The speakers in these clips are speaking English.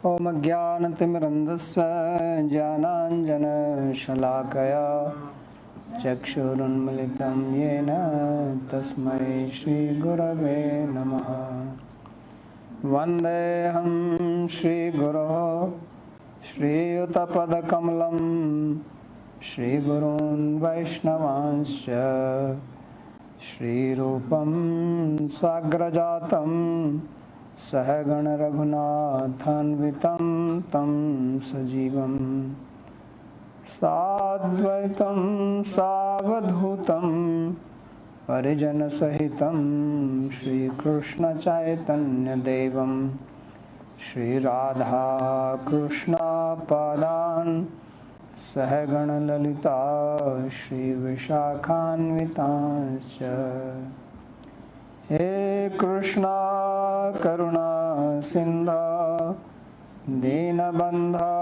ॐ ज्ञानतिमिरन्धस्य ज्ञानाञ्जनशलाकया चक्षुरुन्मिलितं येन तस्मै श्रीगुरवे नमः। वन्देऽहं श्रीगुरोः श्रीयुतपदकमलं श्रीगुरून् वैष्णवांश्च श्रीरूपं साग्रजातं सहगण रघुनाथान्वितं तं सजीवं साद्वैतं सावधूतं परिजनसहितं श्रीकृष्णचैतन्यदेवं श्रीराधाकृष्णपादान् सहगण ललिता श्रीविशाखान्वितांश्च। हे कृष्णा करुणा सिन्धो दीनबन्धो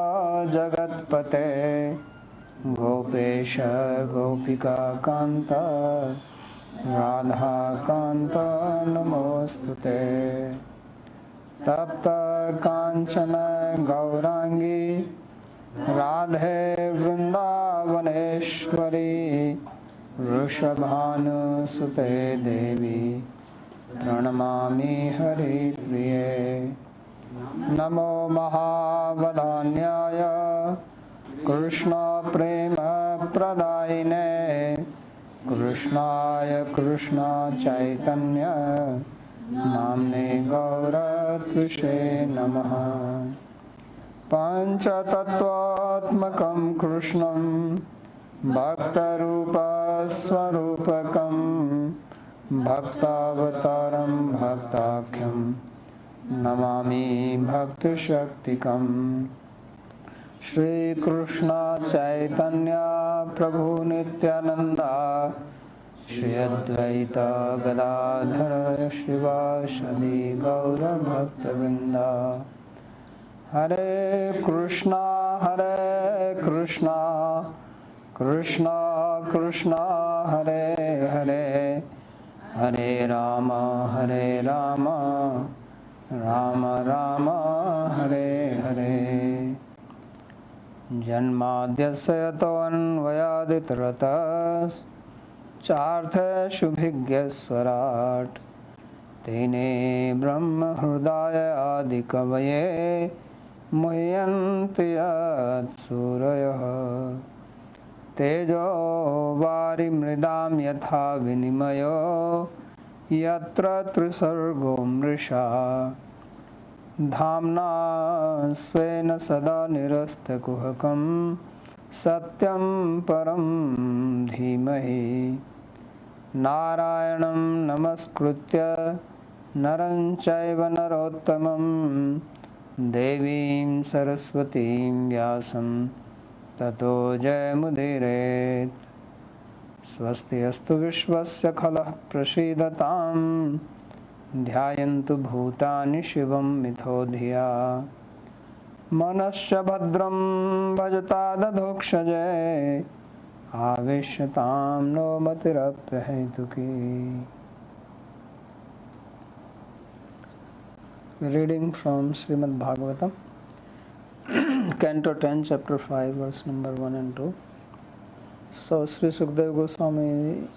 जगत्पते गोपेश गोपिका कान्त राधाकान्त नमोस्तुते। तप्त काञ्चन गौरांगी राधे वृन्दावनेश्वरी वृषभानुसुते देवी प्रणमामि हरिप्रिये। नमो महावदान्याय कृष्णप्रेमप्रदायिने कृष्णाय कृष्णचैतन्य नाम्ने गौरत्विषे नमः। पञ्चतत्त्वात्मकं कृष्णं भक्तरूपस्वरूपकं भक्तावतारं भक्ताख्यं नमामि भक्तशक्तिकम्। श्रीकृष्ण चैतन्य प्रभु नित्यानंद श्री अद्वैत गदाधर शिवासदि गौरभक्तवृंद। हरे कृष्णा कृष्णा कृष्णा हरे हरे हरे राम राम राम हरे हरे। जन्माद्यस्य यतोऽन्वयादितरतश्चार्थशुभिज्ञस्वराट् तेने ब्रह्महृदाय आदिकवये मुह्यन्ति यत्सूरयः। तेजो वारिमृदां यथा विनिमयो यत्र त्रिसर्गो मृषा धाम्ना स्वेन सदा निरस्तकुहकं सत्यं परं धीमहि। नारायणं नमस्कृत्य नरं चैव नरोत्तमं देवीं सरस्वतीं व्यासं ततो जयमुदीरयेत्। स्वस्ति अस्तु विश्वस्य खलः प्रसीदतां ध्यायन्तु भूतानि शिवं मिथो धिया। मनश्च भद्रं भजतादधोक्षजे आवेश्यतां no मतिरप्यहेतुकी। Reading from Śrīmad Bhāgavata, Canto 10, Chapter 5, verse number 1 and 2. So Sri Sukadeva Goswami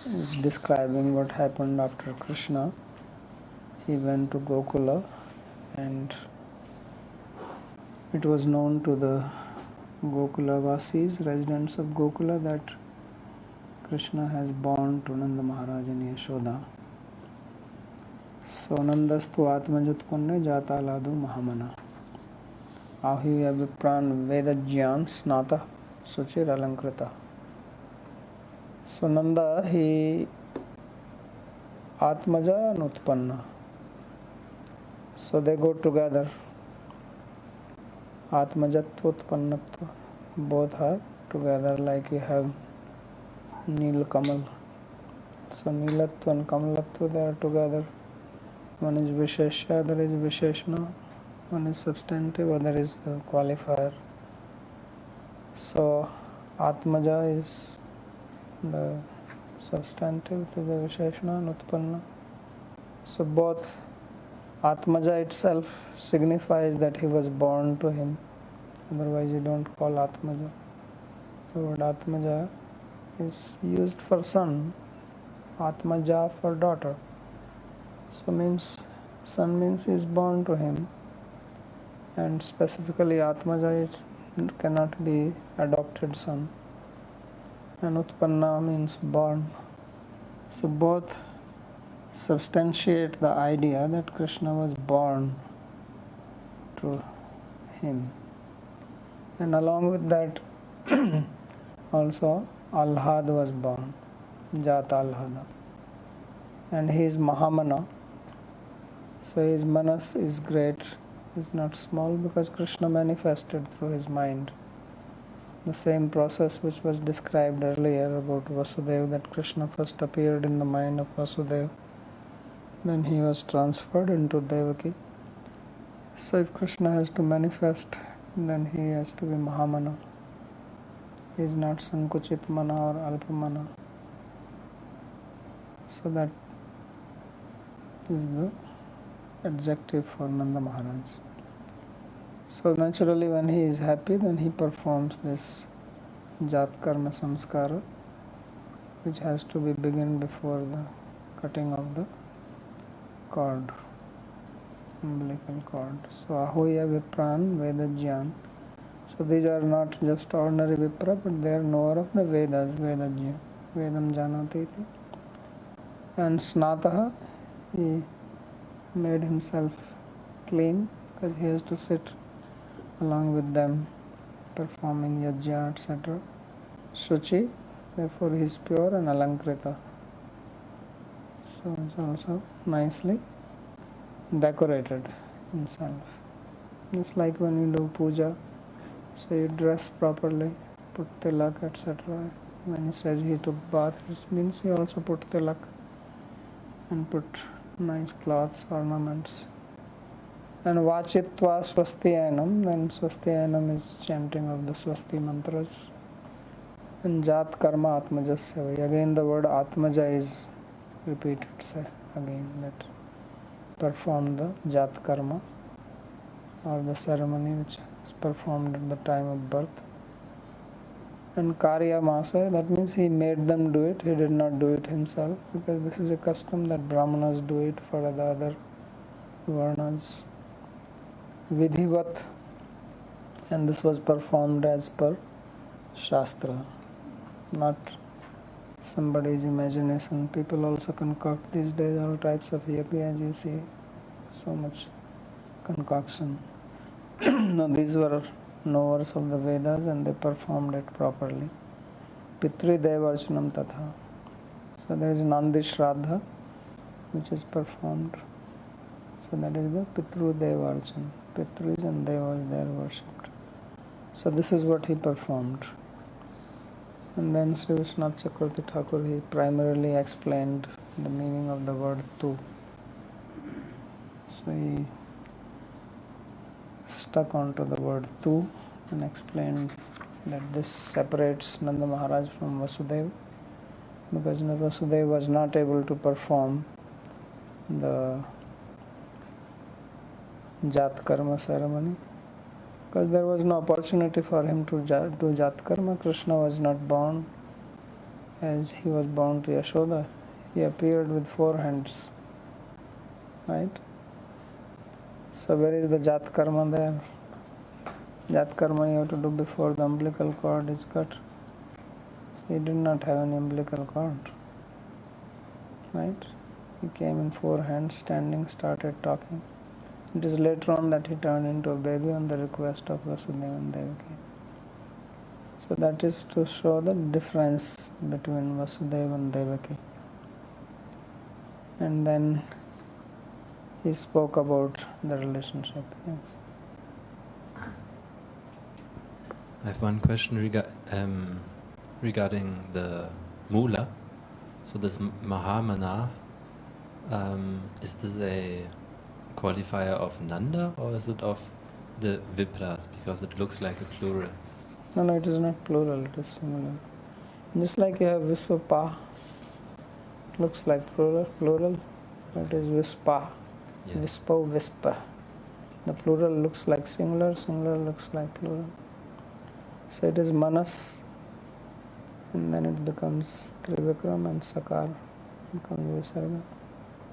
is describing what happened after Krishna. He went to Gokula and it was known to the Gokula Vasis, residents of Gokula, that Krishna has born to Nanda Maharaj and Yashoda. So Nandastu Atmajutpunne Jata Ladu Mahamana Ahi Abhipran Vedajyan Snata Suchir Alankrita. So Nanda, he Atmaja and Utpanna. So they go together. Atmajatva, Utpannatva, both are together, like you have Neel Kamal. So Neelatva and Kamalatva, they are together. One is Vishesha, other is Visheshna. One is substantive, other is the qualifier. So Atmaja is the substantive to the Visheshna and Utpanna. So both Atmaja itself signifies that he was born to him. Otherwise you don't call Atmaja. The word Atmaja is used for son, Atmaja for daughter. So means son means he is born to him, and specifically Atmaja it cannot be adopted son, and Utpanna means born. So both substantiate the idea that Krishna was born to him, and along with that also Alhad was born, Jata Alhada, and he is Mahamana. So his manas is great, is not small, because Krishna manifested through his mind. The same process which was described earlier about Vasudeva, that Krishna first appeared in the mind of Vasudeva, then he was transferred into Devaki. So if Krishna has to manifest, then he has to be Mahamana. He is not Sankuchit Mana or Alpamana. So that is the adjective for Nanda Maharaj. So naturally when he is happy, then he performs this Jat Karma Samskara, which has to be begun before the cutting of the cord, umbilical cord. So Ahoya Vipran Vedajyan. So these are not just ordinary Vipra, but they are knower of the Vedas, Vedajya, Vedam Janati. And Snataha, he made himself clean, because he has to sit along with them performing yajna, etc. Shuchi, therefore he is pure, and Alankrita. So it's also nicely decorated himself. Just like when you do puja, so you dress properly, put tilak, etc. When he says he took bath, it means he also put tilak and put nice cloths, ornaments. And Vachitva Swastyayanam, then Swastyayanam is chanting of the Swasti mantras. And Jat Karma Atmajasya. Again the word Atmaja is repeated again, that perform the Jat Karma, or the ceremony which is performed at the time of birth. And Karya Masa, that means he made them do it, he did not do it himself, because this is a custom that Brahmanas do it for the other Varnas. Vidhivat, and this was performed as per Shastra, not somebody's imagination. People also concoct these days all types of yajnas, you see, so much concoction. No, these were knowers of the Vedas, and they performed it properly. Pitri Devarchanam Tatha. So there is Nandi Shraddha, which is performed. So that is the Pitru Devarchan. Pitris and Devas, they are worshipped. So this is what he performed. And then Sri Vishwanath Chakravarti Thakur, he primarily explained the meaning of the word tu. So he stuck onto the word tu and explained that this separates Nanda Maharaj from Vasudeva, because Vasudeva was not able to perform the Jat Karma ceremony, because there was no opportunity for him to do Jat Karma. Krishna was not born as he was born to Yashoda. He appeared with 4 hands, right? So where is the Jat Karma there? Jat Karma you have to do before the umbilical cord is cut. So he did not have any umbilical cord, right? He came in 4 hands, standing, started talking. It is later on that he turned into a baby on the request of Vasudeva and Devaki. So that is to show the difference between Vasudeva and Devaki. And then he spoke about the relationship. Yes. I have one question regarding the Mula. So this Mahamana, is this a qualifier of Nanda, or is it of the Vipras, because it looks like a plural? No, it is not plural, it is singular. Just like you have Visvapa, it looks like plural, but it is Vispa. Yes. Vispo, Vispa. The plural looks like singular, singular looks like plural. So it is Manas, and then it becomes Trivikram, and Sakar becomes Visarga.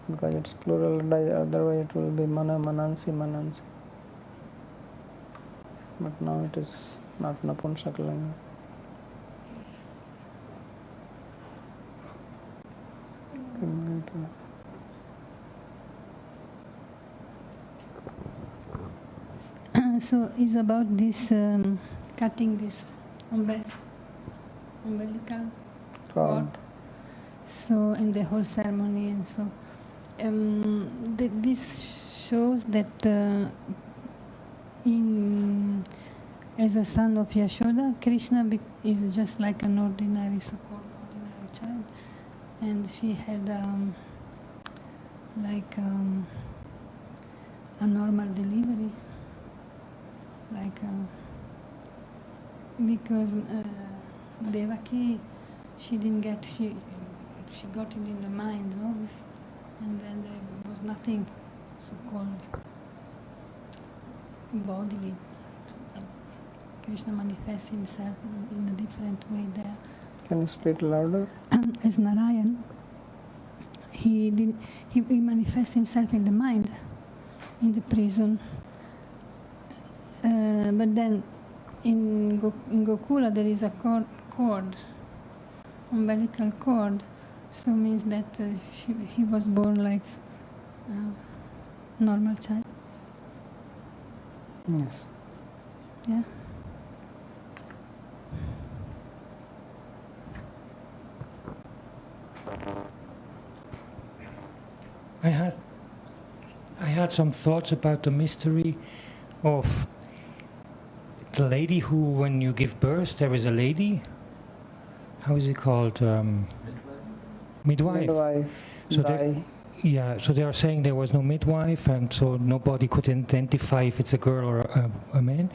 Because it's plural, otherwise it will be Mana, Manansi, Manansi. But now it is not Napunsakalinga. So it's about this cutting this umbilical cord. So in the whole ceremony, and so this shows that as a son of Yashoda, Krishna is just like an ordinary, so-called ordinary child, and she had a normal delivery. Because Devaki, she didn't get, she got it in the mind, no? And then there was nothing so-called bodily. Krishna manifests himself in a different way there. Can you speak louder? As Narayan, he manifests himself in the mind, in the prison. But then in Gokula there is a cord, umbilical cord, so means that he was born like a normal child. Yes. Yeah. I had some thoughts about the mystery of the lady who, when you give birth, there is a lady. How is it called? Midwife. Midwife. So so they are saying there was no midwife, and so nobody could identify if it's a girl or a man,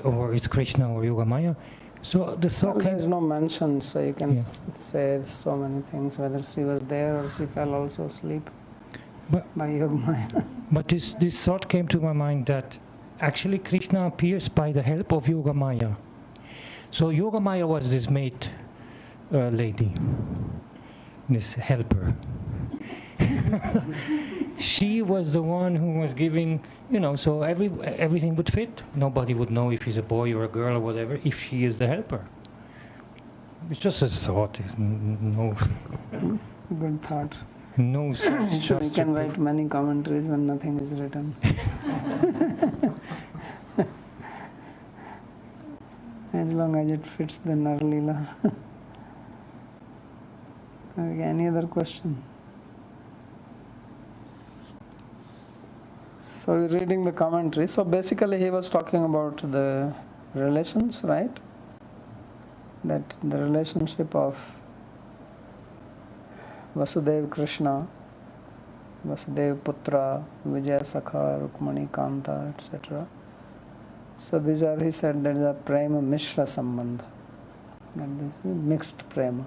or it's Krishna or Yogamaya. So the thought there is no mention, so you can Yeah. say so many things, whether she was there or she fell also asleep But- by Yogamaya. But this thought came to my mind that actually Krishna appears by the help of Yogamaya. So Yogamaya was this maid lady, this helper. She was the one who was giving, so everything would fit. Nobody would know if he's a boy or a girl or whatever if she is the helper. It's just a thought. No, Good thought. no such. So you can write many commentaries when nothing is written. As long as it fits the Rāsa-līlā. Okay, any other question? So we're reading the commentary. So basically he was talking about the relations, right? That the relationship of Vasudeva Krishna, Vasudeva Putra, Vijaya Sakha, Rukmani Kanta, etc. So these are, he said, there is a prema mishra sambandha, that is mixed prema.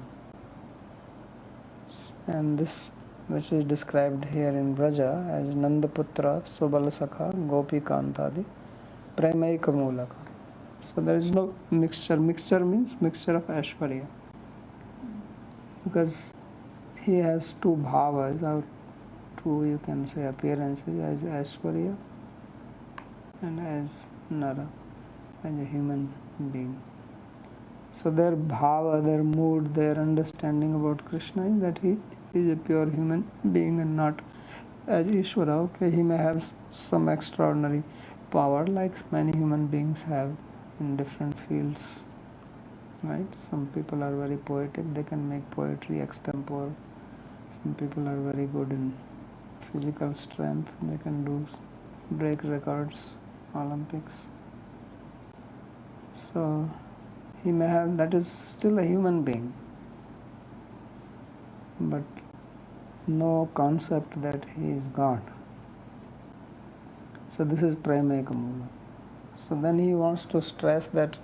And this, which is described here in Braja as Nandaputra, Subala Sakha, Gopi Kantadi, Premaika Mulaka. So there is no mixture. Mixture means mixture of Aishwarya. Because he has two bhavas, or two, you can say, appearances, as Aishwarya and as Nara, as a human being. So their bhava, their mood, their understanding about Krishna is that he is a pure human being and not as Ishvara. Okay, he may have some extraordinary power like many human beings have in different fields, right? Some people are very poetic, they can make poetry extempore. Some people are very good in physical strength, they can break records, Olympics. So he may have, that is still a human being, but no concept that he is God. So this is Premaika Mula. So then he wants to stress that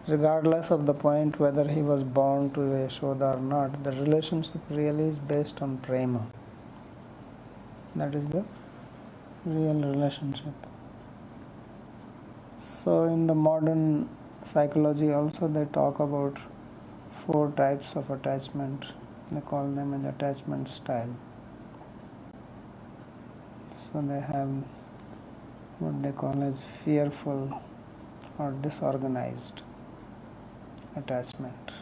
regardless of the point whether he was born to Yashoda or not, the relationship really is based on prema. That is the real relationship. So in the modern psychology also they talk about 4 types of attachment. They call them as attachment style. So they have what they call as fearful or disorganized attachment.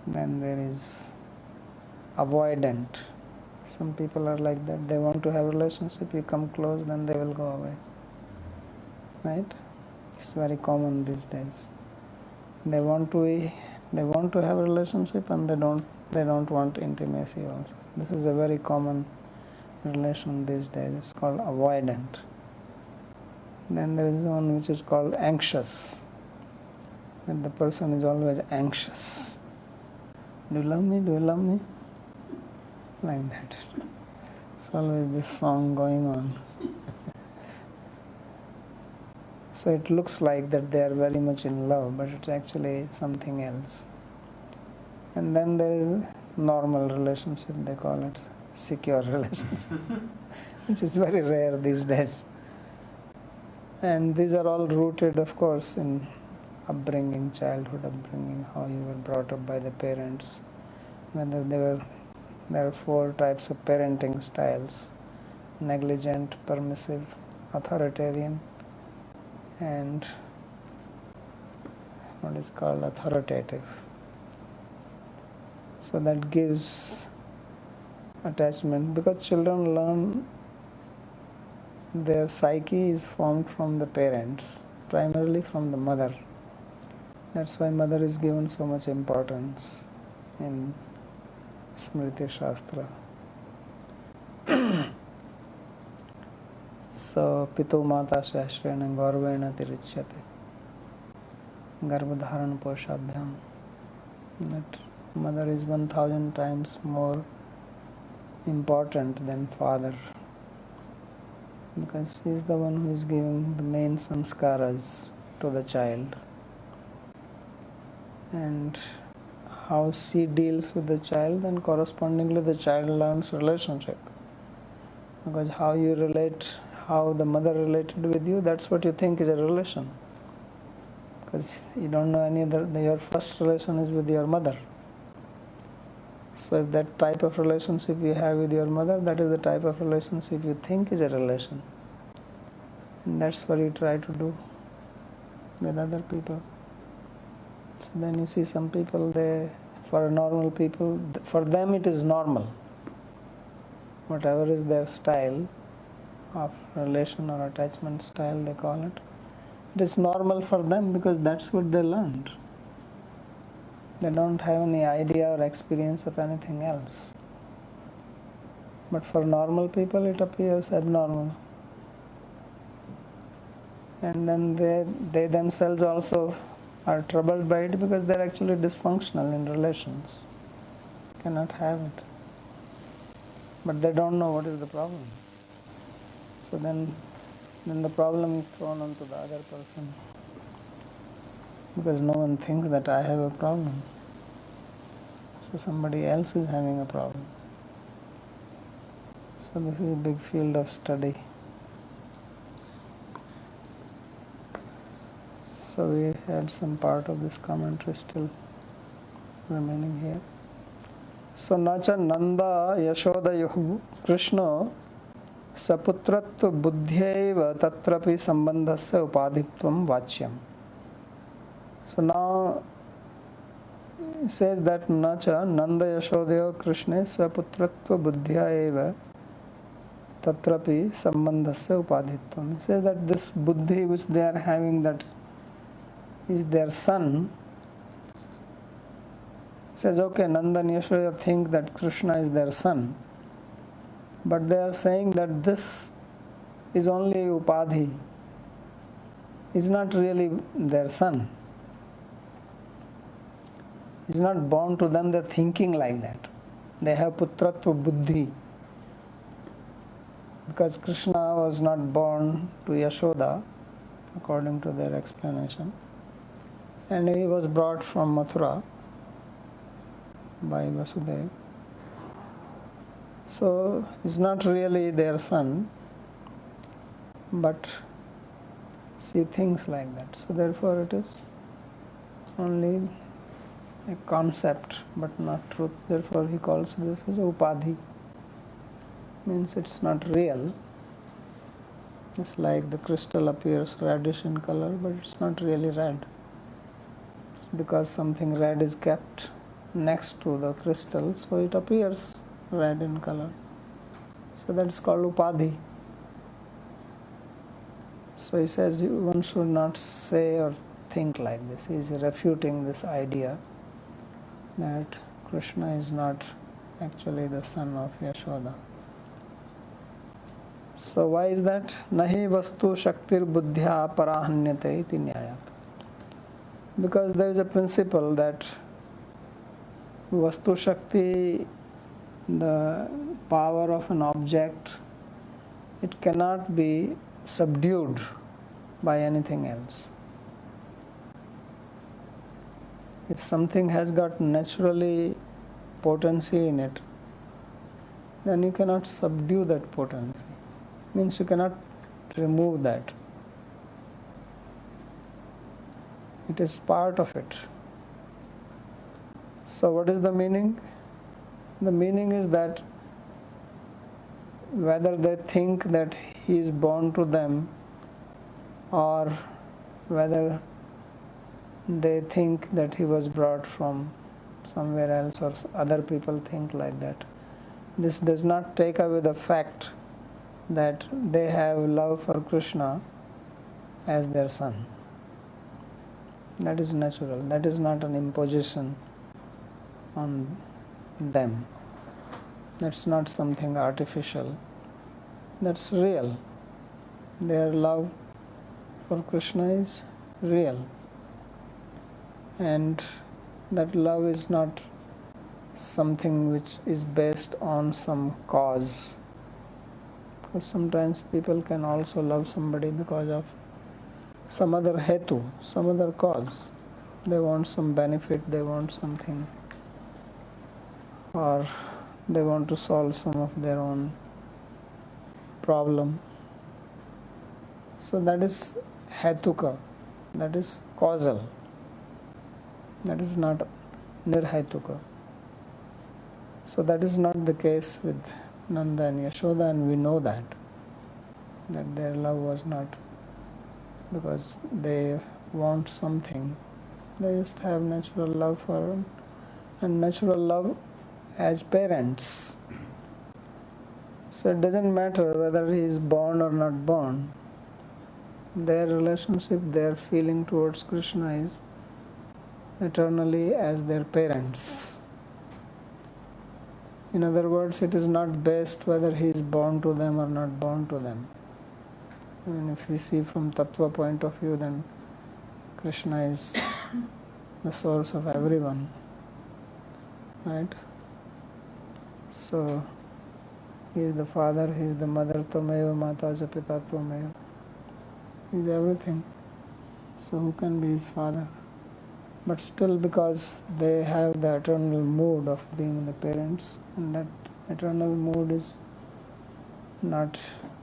Then there is avoidant. Some people are like that. They want to have a relationship, you come close, then they will go away. Right? It's very common these days. They want to have a relationship and they don't want intimacy also. This is a very common relation these days. It's called avoidant. Then there is one which is called anxious. And the person is always anxious. Do you love me? Do you love me? Like that. It's always this song going on. So it looks like that they are very much in love, but it's actually something else. And then there is normal relationship, they call it secure relationship, which is very rare these days. And these are all rooted, of course, in upbringing, childhood upbringing, how you were brought up by the parents. Whether there are 4 types of parenting styles: negligent, permissive, authoritarian, and what is called authoritative. So that gives attachment, because children learn, their psyche is formed from the parents, primarily from the mother. That's why mother is given so much importance in Smriti Shastra. So, Pito Mata Shashrena Gaurvena Tirichyate Garbhadharan Poshabhyam. That mother is 1000 times more important than father, because she is the one who is giving the main samskaras to the child. And how she deals with the child, and correspondingly the child learns relationship. Because how you relate, how the mother related with you, that's what you think is a relation. Because you don't know any other, your first relation is with your mother. So if that type of relationship you have with your mother, that is the type of relationship you think is a relation. And that's what you try to do with other people. So then you see some people, for normal people, for them it is normal. Whatever is their style of relation or attachment style, they call it. It is normal for them because that's what they learned. They don't have any idea or experience of anything else. But for normal people it appears abnormal. And then they themselves also are troubled by it because they're actually dysfunctional in relations. Cannot have it. But they don't know what is the problem. So then the problem is thrown onto the other person. Because no one thinks that I have a problem. So somebody else is having a problem. So this is a big field of study. So we had some part of this commentary still remaining here. So nacha Nanda Yashodayohu Krishna saputratva buddhyaiva tatrapi sambandhasya upadhitvam vachyam. So now it says that nacha Nanda Yashodayohu Krishna saputratva buddhyaiva tatrapi sambandhasya upadhitvam. It says that this buddhi which they are having, that is their son. Says, okay, Nanda and Yashoda think that Krishna is their son, but they are saying that this is only upadhi, is not really their son. Is not born to them, they are thinking like that. They have putratva buddhi. Because Krishna was not born to Yashoda, according to their explanation, and he was brought from Mathura by Vasudeva. So he's not really their son, but she thinks like that. So therefore it is only a concept but not truth. Therefore he calls this as upadhi. Means it's not real. It's like the crystal appears reddish in color, but it's not really red. It's because something red is kept next to the crystal, so it appears red in color. So that is called upadhi. So he says one should not say or think like this. He is refuting this idea that Krishna is not actually the son of Yashoda. So why is that? Nahi vastu shaktir buddhya parahanyate iti nyayat. Because there is a principle that vastu shakti, the power of an object, it cannot be subdued by anything else. If something has got naturally potency in it, then you cannot subdue that potency. Means you cannot remove that. It is part of it. So what is the meaning? The meaning is that whether they think that he is born to them or whether they think that he was brought from somewhere else or other people think like that, this does not take away the fact that they have love for Krishna as their son. That is natural. That is not an imposition on them. That's not something artificial. That's real. Their love for Krishna is real. And that love is not something which is based on some cause. Because sometimes people can also love somebody because of some other hetu, some other cause. They want some benefit, they want something, or they want to solve some of their own problem. So that is hetuka, that is causal. That is not nirhetuka. So that is not the case with Nanda and Yashoda, and we know that their love was not because they want something. They just have natural love for him, and natural love as parents. So it doesn't matter whether he is born or not born. Their relationship, their feeling towards Krishna is eternally as their parents. In other words, it is not based whether he is born to them or not born to them. I mean, if we see from Tattva point of view, then Krishna is the source of everyone, right? So, he is the father, he is the mother, Tvameva Mata Cha Pita Tvameva. He is everything. So who can be his father? But still, because they have the eternal mood of being the parents, and that eternal mood is not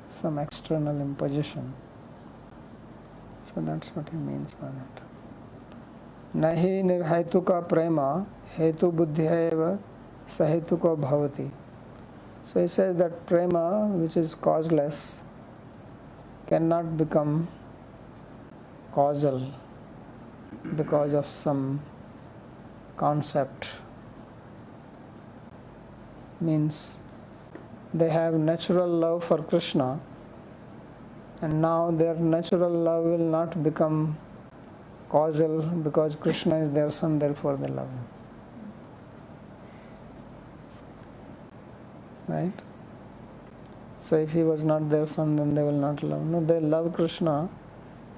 some external imposition. So that's what he means by that. Nahi nirhetuka prema hetu buddhya eva sahetuko bhavati. So he says that prema, which is causeless, cannot become causal because of some concept. Means they have natural love for Krishna, and now their natural love will not become causal because Krishna is their son, therefore they love him. Right? So if he was not their son, then they will not love. No, they love Krishna,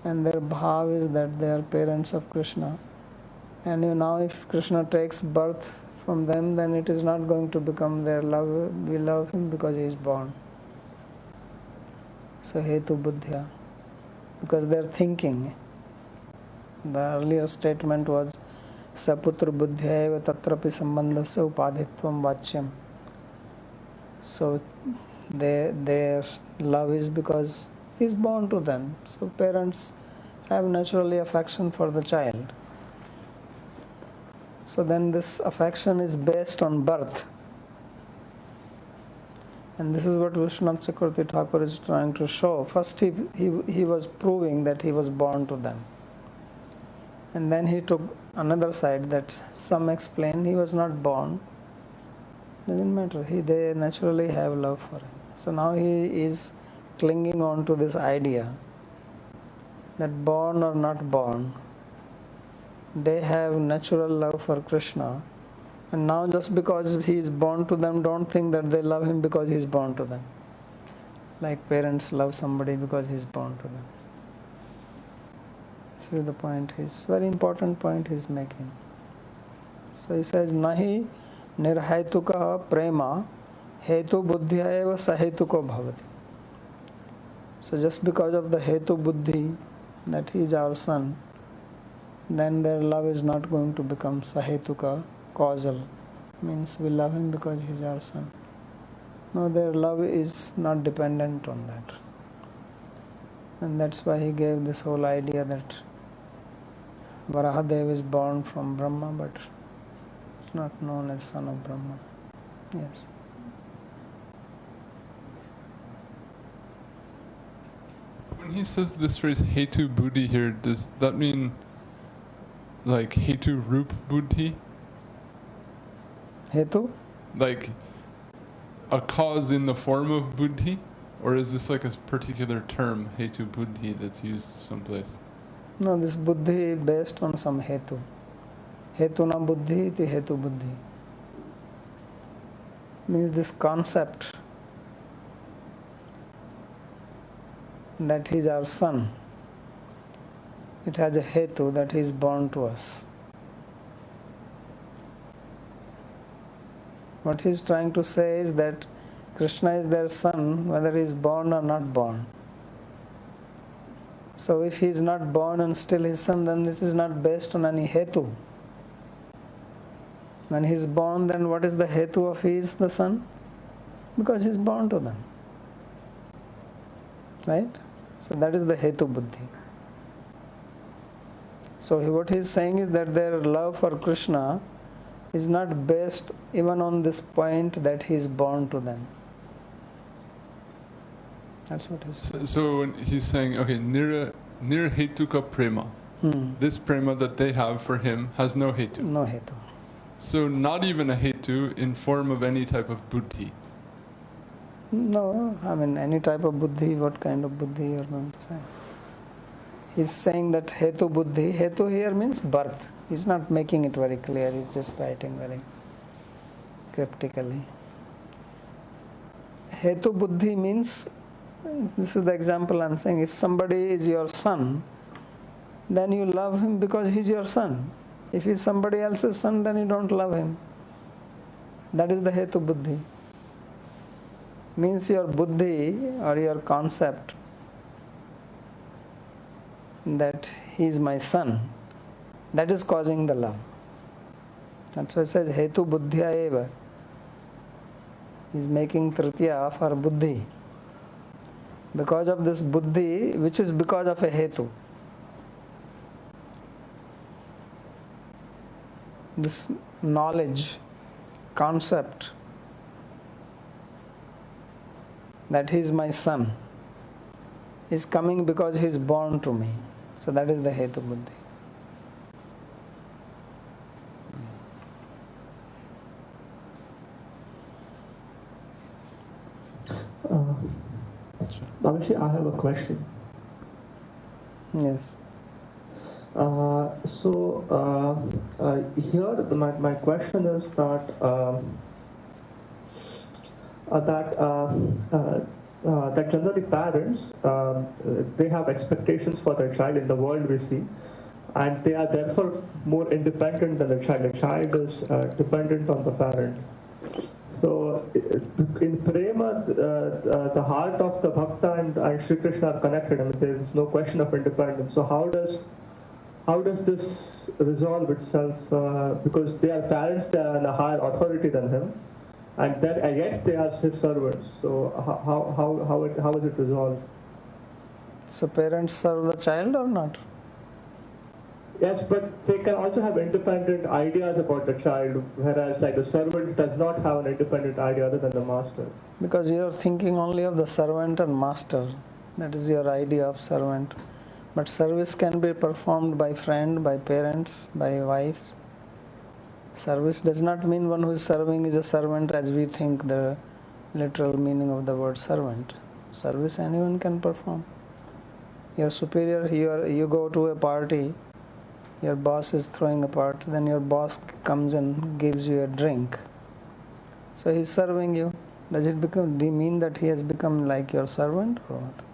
and their bhav is that they are parents of Krishna. And now if Krishna takes birth from them, then it is not going to become their love. We love him because he is born. So hetu buddhya, because they are thinking. The earlier statement was saputra buddhya eva tatrapi sambandhasya upadhitvam vachyam. So their love is because he is born to them. So parents have naturally affection for the child. So then this affection is based on birth. And this is what Vishwanath Chakravarti Thakur is trying to show. First he was proving that he was born to them. And then he took another side that some explain he was not born. Doesn't matter. They naturally have love for him. So now he is clinging on to this idea that born or not born, they have natural love for Krishna. And now just because he is born to them, don't think that they love him because he is born to them. Like parents love somebody because he is born to them. This is the point. It's very important point he is making. So he says, Nahi nirhetuka prema hetu buddhya eva sahetuko bhavati. So just because of the hetu buddhi, that he is our son, then their love is not going to become sahetuka, causal. Means we love him because he is our son. No, their love is not dependent on that. And that's why he gave this whole idea that Varahadev is born from Brahma, but it's not known as son of Brahma. Yes. When he says this phrase hetu buddhi here, does that mean like hetu rup buddhi? Hetu? Like a cause in the form of buddhi? Or is this like a particular term, hetu buddhi, that's used someplace? No, this buddhi is based on some hetu. Hetu na buddhi iti hetu buddhi. Means this concept that he is our son, it has a hetu that he is born to us. What he is trying to say is that Krishna is their son whether he is born or not born. So if he is not born and still his son, then it is not based on any hetu. When he is born, then what is the hetu of he is the son? Because he is born to them. Right? So that is the hetu buddhi. So what he is saying is that their love for Krishna is not based even on this point that he is born to them. That's what he is saying. So when he's saying, okay, nir hetuka prema. This prema that they have for him has no hetu. No hetu. So not even a hetu in form of any type of buddhi. No, I mean any type of buddhi, what kind of buddhi you are going to say? He's saying that hetu buddhi, hetu here means birth. He's not making it very clear, he's just writing very cryptically. Hetu buddhi means, this is the example I'm saying, if somebody is your son, then you love him because he's your son. If he's somebody else's son, then you don't love him. That is the hetu buddhi. Means your buddhi or your concept that he is my son, that is causing the love. That's why it says hetu buddhya eva. He is making tritiya for buddhi. Because of this buddhi, which is because of a hetu. This knowledge, concept that he is my son is coming because he is born to me. So that is the hetu buddhi. Babaji, I have a question. Yes. Here my question is that generally parents they have expectations for their child in the world we see, and they are therefore more independent than the child. The child is dependent on the parent. So in prema, the heart of the bhakta and Shri Krishna are connected. I mean, there is no question of independence. So how does this resolve itself? Because they are parents, they are in a higher authority than him. and then yet they are his servants. So how is it resolved? So parents serve the child or not? Yes, but they can also have independent ideas about the child, whereas like the servant does not have an independent idea other than the master. Because you are thinking only of the servant and master. That is your idea of servant. But service can be performed by friend, by parents, by wives. Service does not mean one who is serving is a servant as we think the literal meaning of the word servant. Service anyone can perform. Your superior, you go to a party, your boss is throwing a party, then your boss comes and gives you a drink. So he is serving you. Do you mean that he has become like your servant or what?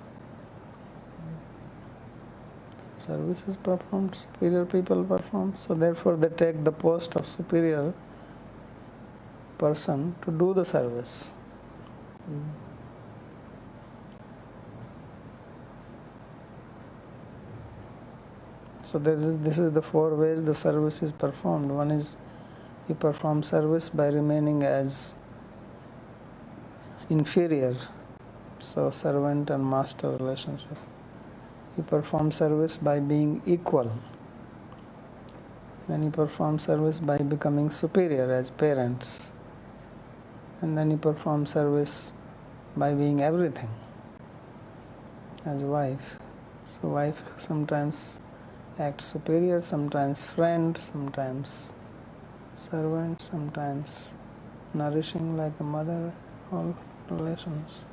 Service is performed, superior people perform, so therefore they take the post of superior person to do the service. So this is the 4 ways the service is performed. One is you perform service by remaining as inferior, so servant and master relationship. You perform service by being equal. Then you perform service by becoming superior as parents. And then you perform service by being everything as wife. So wife sometimes acts superior, sometimes friend, sometimes servant, sometimes nourishing like a mother, all relations.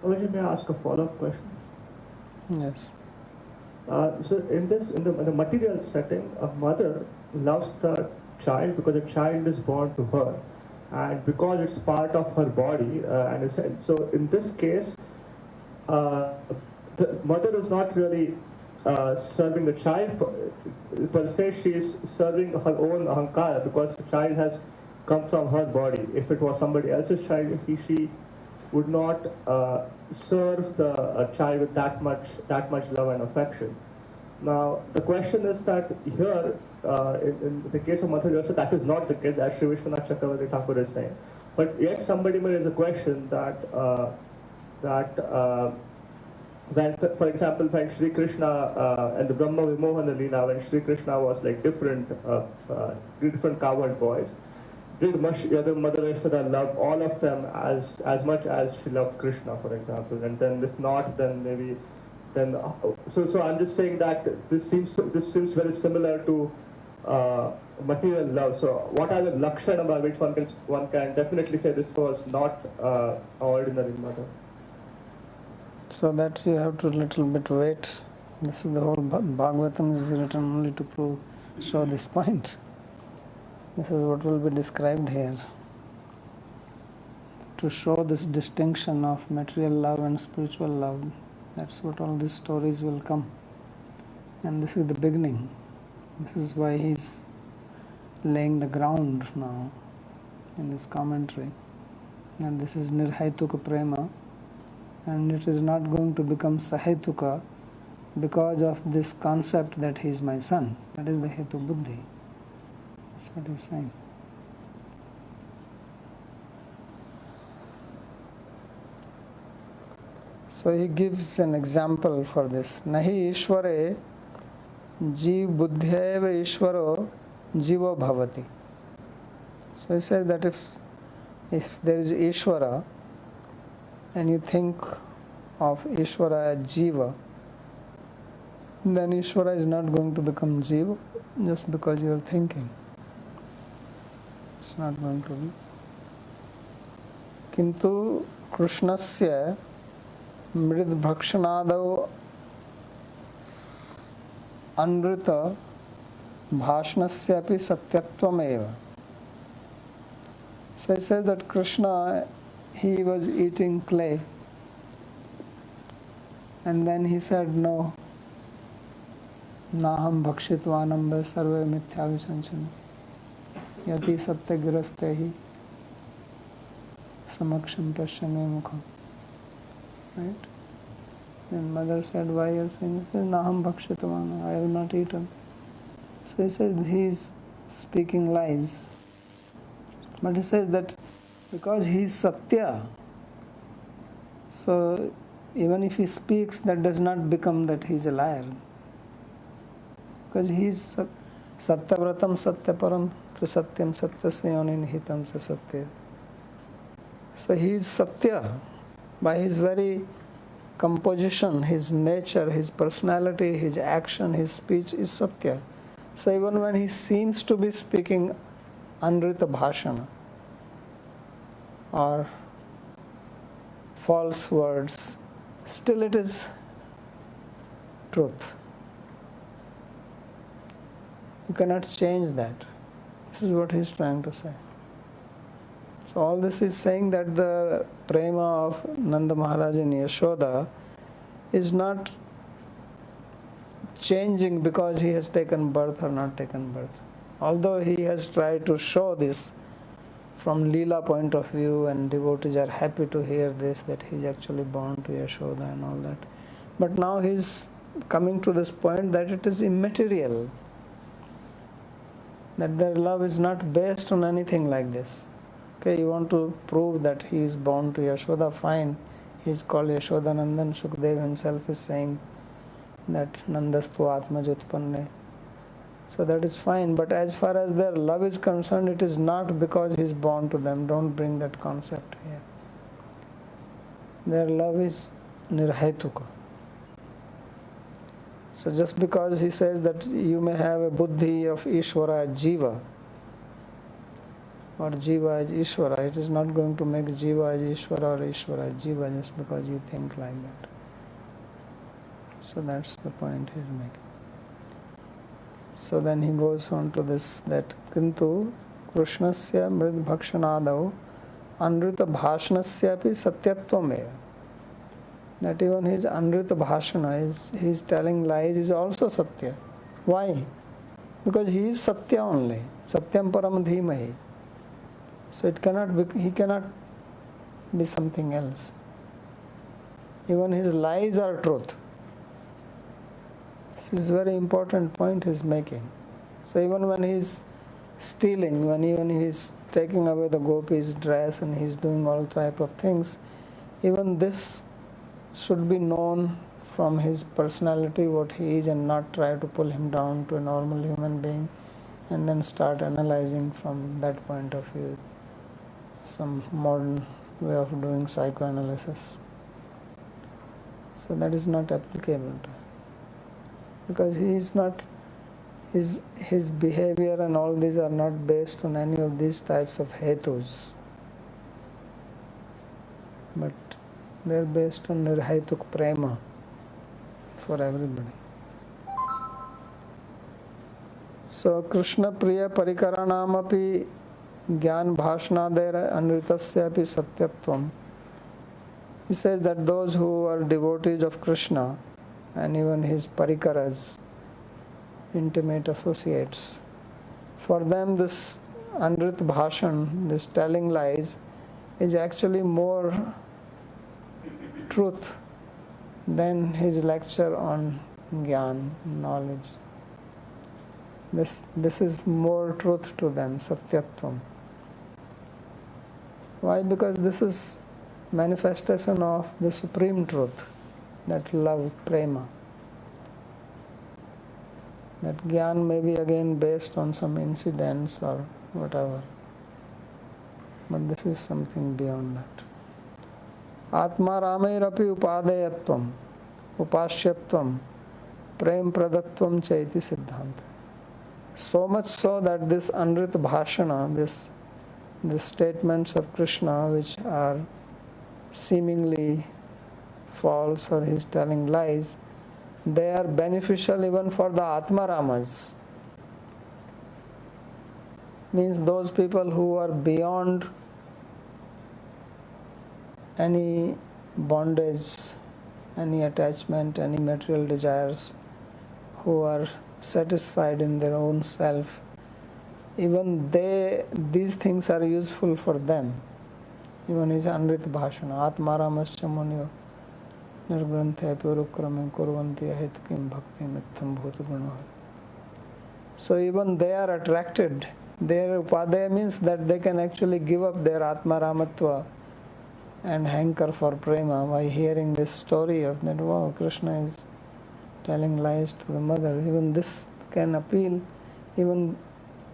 Let me ask a follow-up question. Yes. So in the material setting, a mother loves the child because the child is born to her, and because it's part of her body. So in this case, the mother is not really serving the child per se. She is serving her own ahankara because the child has come from her body. If it was somebody else's child, she would not serve the child with that much love and affection. Now the question is that here, in the case of Mother Teresa, that is not the case, as Sri Vishwanath Chakravarti Thakur is saying. But yet somebody may raise a question that when, for example, when Sri Krishna and the Brahma Vimohana Leela, when Sri Krishna was like different cowherd boys, did Mother Teresa love all of them as much as she loved Krishna, for example? And then if not, then maybe so I'm just saying that this seems very similar to material love. So what are the lakshana by which one can definitely say this was not an ordinary mother? So that you have to little bit wait. This is the whole Bhagavatam is written only to show this point. This is what will be described here. To show this distinction of material love and spiritual love. That's what all these stories will come. And this is the beginning. This is why he's laying the ground now in his commentary. And this is Nirhaituka Prema. And it is not going to become Sahaituka because of this concept that he is my son. That is the Hetu Buddhi. That's what he's saying. So he gives an example for this. Nahi Ishware Jiv Buddhyeva Ishwaro Jiva Bhavati. So he says that if there is Ishwara and you think of Ishwara as Jiva, then Ishwara is not going to become Jiva just because you are thinking. It's not going to be. Kintu Krishnasya Mrid Bhakshanadau Anrita Bhashnasyapi Satyatvam. So he says that Krishna, he was eating clay, and then he said, no, Naham Bhakshitvanam Sarve Mithya Visanchan Yati Satyagirastehi Samaksham Pashyame Mukham. Right? Then mother said, why are you saying? He said, Naham Bhakshitvanam, I have not eaten. So he said, he is speaking lies. But he says that because he is Satya, so even if he speaks, that does not become that he is a liar. Because he is Satyavratam Satyaparam Prasatyam Satyasya Nihitam sa Satya. So he is Satya. By his very composition, his nature, his personality, his action, his speech is Satya. So even when he seems to be speaking Anrita Bhashana or false words, still it is truth. You cannot change that. This is what he is trying to say. So all this is saying that the prema of Nanda Maharaj and Yashoda is not changing because he has taken birth or not taken birth. Although he has tried to show this from Leela point of view, and devotees are happy to hear this, that he is actually born to Yashoda and all that. But now he is coming to this point that it is immaterial, that their love is not based on anything like this. Okay, you want to prove that he is born to Yashoda, fine. He is called Yashodanandan. Shukdev himself is saying that Nandastu Atmajutpanne. So that is fine. But as far as their love is concerned, it is not because he is born to them. Don't bring that concept here. Their love is nirhaituka. So just because he says that you may have a buddhi of Ishvara as Jiva, or Jiva as Ishvara, it is not going to make Jiva as Ishvara or Ishvara as Jiva just because you think like that. So that's the point he is making. So then he goes on to this, that Canto Krishnasya mrid bhakshanadau anrita bhashanasya api satyatvam. That even his anrita bhashana, he is telling lies, is also satya. Why? Because he is satya only. Satyam param dhimahi. So it cannot be, he cannot be something else. Even his lies are truth. This is a very important point he is making. So even when he is stealing, when even he is taking away the gopi's dress and he is doing all type of things, even this should be known from his personality, what he is, and not try to pull him down to a normal human being and then start analyzing from that point of view, some modern way of doing psychoanalysis. So that is not applicable to him. Because he is not, his behavior and all these are not based on any of these types of hetus, but they are based on nirhaituk prema for everybody. So Krishna Priya Parikaranamapi Gyan Bhashnadera Anritasya api Satyatvam. He says that those who are devotees of Krishna and even his parikaras, intimate associates, for them this Anrit Bhashan, this telling lies, is actually more truth than his lecture on Gyan, knowledge. This is more truth to them, Satyatvam. Why? Because this is manifestation of the supreme truth, that love, prema. That Gyan may be again based on some incidents or whatever, but this is something beyond that. Atma Ramairapi Upadayatvam, Upashyatvam, Prem Pradatvam Chaiti Siddhanta. So much so that this Anrit Bhashana, the statements of Krishna which are seemingly false or he is telling lies, they are beneficial even for the Atma Ramas. Means those people who are beyond any bondage, any attachment, any material desires, who are satisfied in their own self, even these things are useful for them. Even his Anrit Bhashana, Atma Ramasya Munyo Nirgranthe Purukrame Kurvanti Ahitkim Bhakti Mitham Bhuta Gunohari. So even they are attracted Their upadaya means that they can actually give up their Atma Ramatva and hanker for prema by hearing this story of that, wow, Krishna is telling lies to the mother. Even this can appeal, even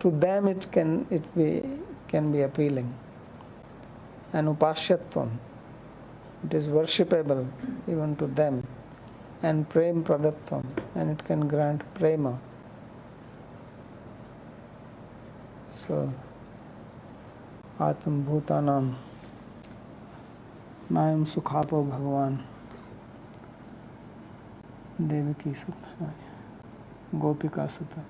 to them it can be appealing. And upashyatvam, it is worshipable even to them. And prem pradatvam, and it can grant prema. So, Atam Bhutanam Nayam Sukhapo Bhagavan Devaki Sutta Gopika Sutta.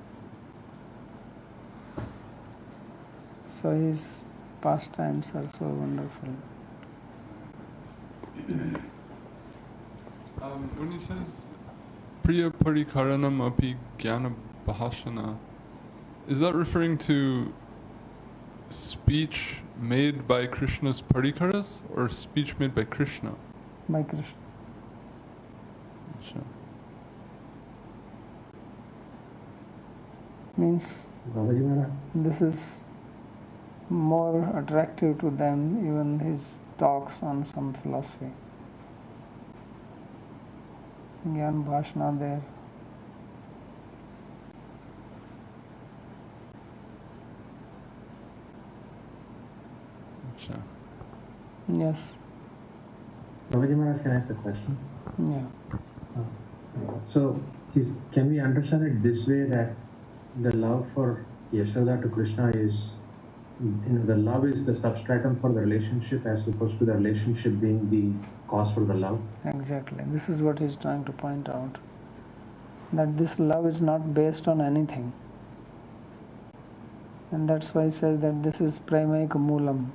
So his pastimes are so wonderful. When he says Priya Parikaranam Api Jnana Bhashana, is that referring to speech made by Krishna's parikaras or speech made by Krishna? By Krishna. Sure. Means this is more attractive to them, even his talks on some philosophy. Gyan Bhashana there. Sure. Yes. Babaji Maharaj, can I ask a question? Yeah. So, can we understand it this way that the love for Yashoda to Krishna is, the love is the substratum for the relationship as opposed to the relationship being the cause for the love? Exactly. This is what he's trying to point out. That this love is not based on anything. And that's why he says that this is premaika moolam.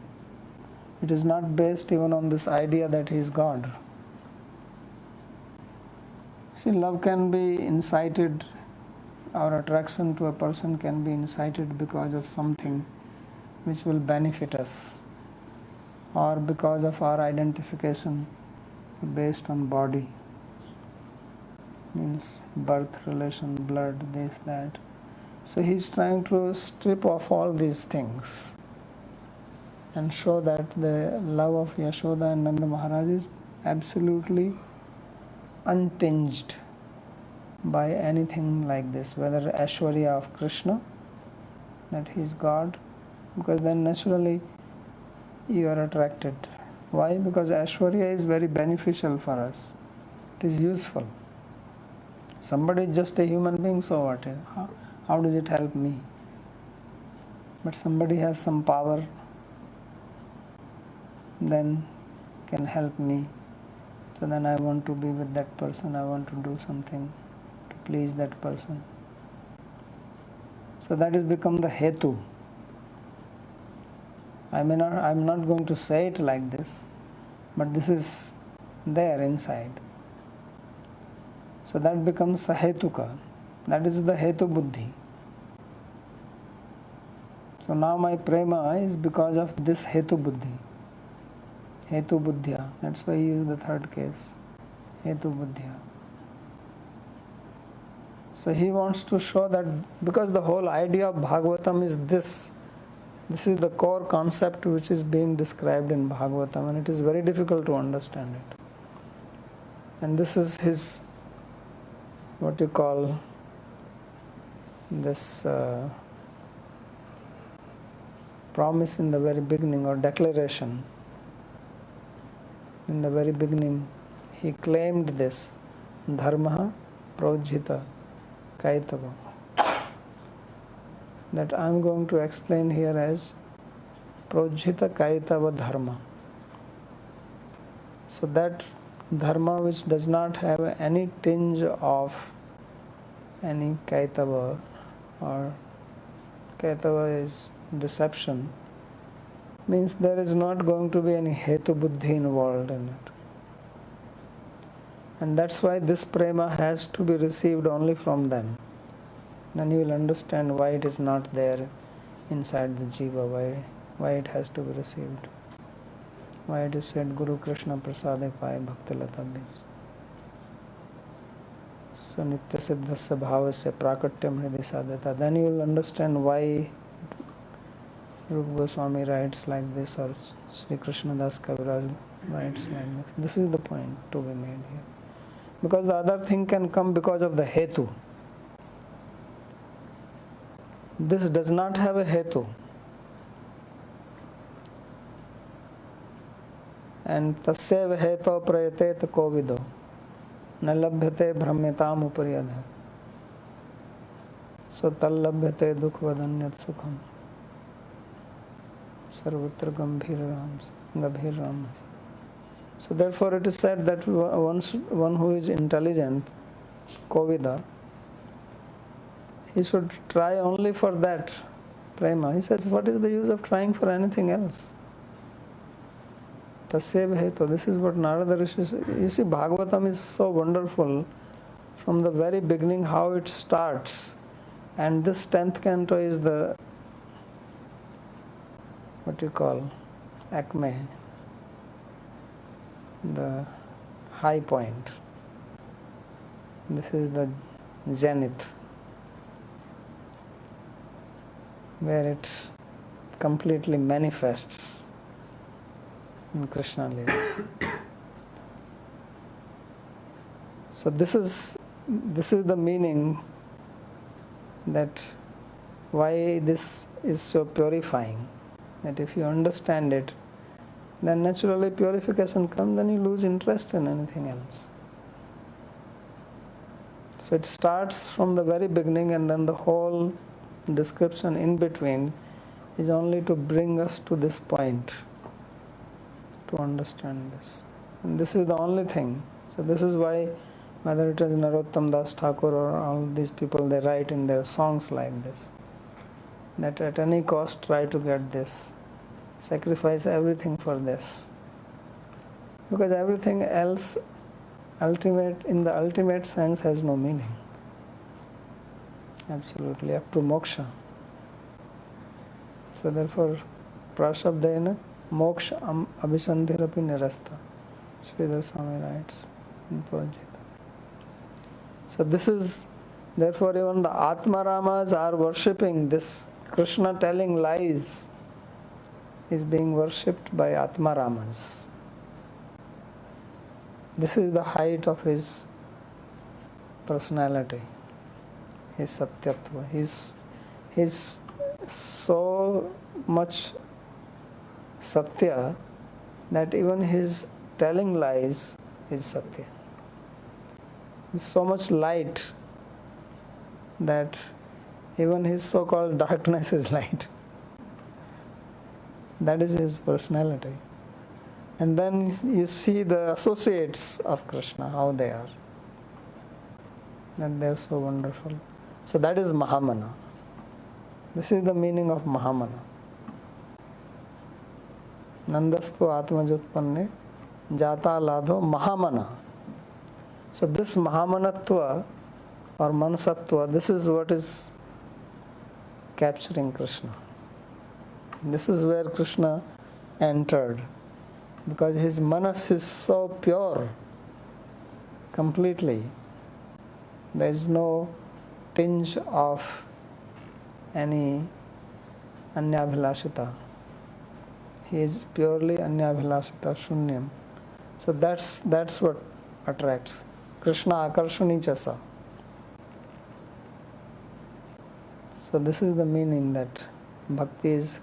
It is not based even on this idea that he is God. See, love can be incited, our attraction to a person can be incited because of something which will benefit us, or because of our identification based on body. Means birth, relation, blood, this, that. So he's trying to strip off all these things and show that the love of Yashoda and Nanda Maharaj is absolutely untinged by anything like this, whether Aishwarya of Krishna, that he is God, because then naturally you are attracted. Why? Because Aishwarya is very beneficial for us. It is useful. Somebody is just a human being, so what? How does it help me? But somebody has some power, then can help me. So then I want to be with that person, I want to do something to please that person. So that has become the hetu. I'm not going to say it like this, but this is there inside. So that becomes sahetuka. That is the hetu buddhi. So now my prema is because of this hetu buddhi. Hetu buddhya. That's why he used the third case. Hetu buddhya. So he wants to show that because the whole idea of Bhagavatam is this. This is the core concept which is being described in Bhagavatam, and it is very difficult to understand it. And this is his, what you call, this promise in the very beginning, or declaration. In the very beginning, he claimed this, dharma projhita kaitava, that I am going to explain here as projhita kaitava dharma. So that dharma which does not have any tinge of any kaitava, or kaitava is deception, means there is not going to be any hetu buddhi involved in it. And that's why this prema has to be received only from them. Then you will understand why it is not there inside the jiva, why it has to be received. Why it is said Guru Krishna Prasade Pai Bhakti Lata Bij. So Nitya Siddhasya Bhavasya Prakatyam Hridhi Sadhata. Then you will understand why Rupa Goswami writes like this, or Sri Krishna Das Kaviraj writes like this. This is the point to be made here. Because the other thing can come because of the hetu. This does not have a hetu. And tasya heto prayatet kovido na labhyate brahmyatam upariyadha. So tallabhyate dukhvadanyat sukham sarvatra gambhir ramas. So therefore it is said that one who is intelligent, kovida, he should try only for that prema. He says, what is the use of trying for anything else? Tasya hetu. This is what Narada Rishi says. You see, Bhagavatam is so wonderful from the very beginning how it starts. And this 10th canto is the, what you call, acme, the high point. This is the zenith, where it completely manifests in Krishna Līlā. So this is the meaning, that why this is so purifying, that if you understand it, then naturally purification comes, then you lose interest in anything else. So it starts from the very beginning, and then the whole description in between is only to bring us to this point, to understand this. And this is the only thing. So this is why, whether it is Narottam Das Thakur or all these people, they write in their songs like this, that at any cost try to get this, sacrifice everything for this, because everything else in the ultimate sense has no meaning. Absolutely, up to moksha. So therefore, prashabdena moksha abhisandhirapi nirasta. Sridhar Swami writes in Purajita. So this is, therefore even the Atmaramas are worshipping this Krishna telling lies, is being worshipped by Atmaramas. This is the height of his personality, his satyatva. He's so much satya that even his telling lies is satya. He's so much light that even his so-called darkness is light. That is his personality. And then you see the associates of Krishna, how they are. And they are so wonderful. So that is Mahamana. This is the meaning of Mahamana. Nandastu Atmajutpanne Jata Ladho Mahamana. So this Mahamanatva or Manasatva, this is what is capturing Krishna. This is where Krishna entered, because his manas is so pure, completely. There is no tinge of any anyabhilashita. He is purely anyabhilashita, shunyam. So that's what attracts. Krishna akarshani chasa. So this is the meaning, that bhakti is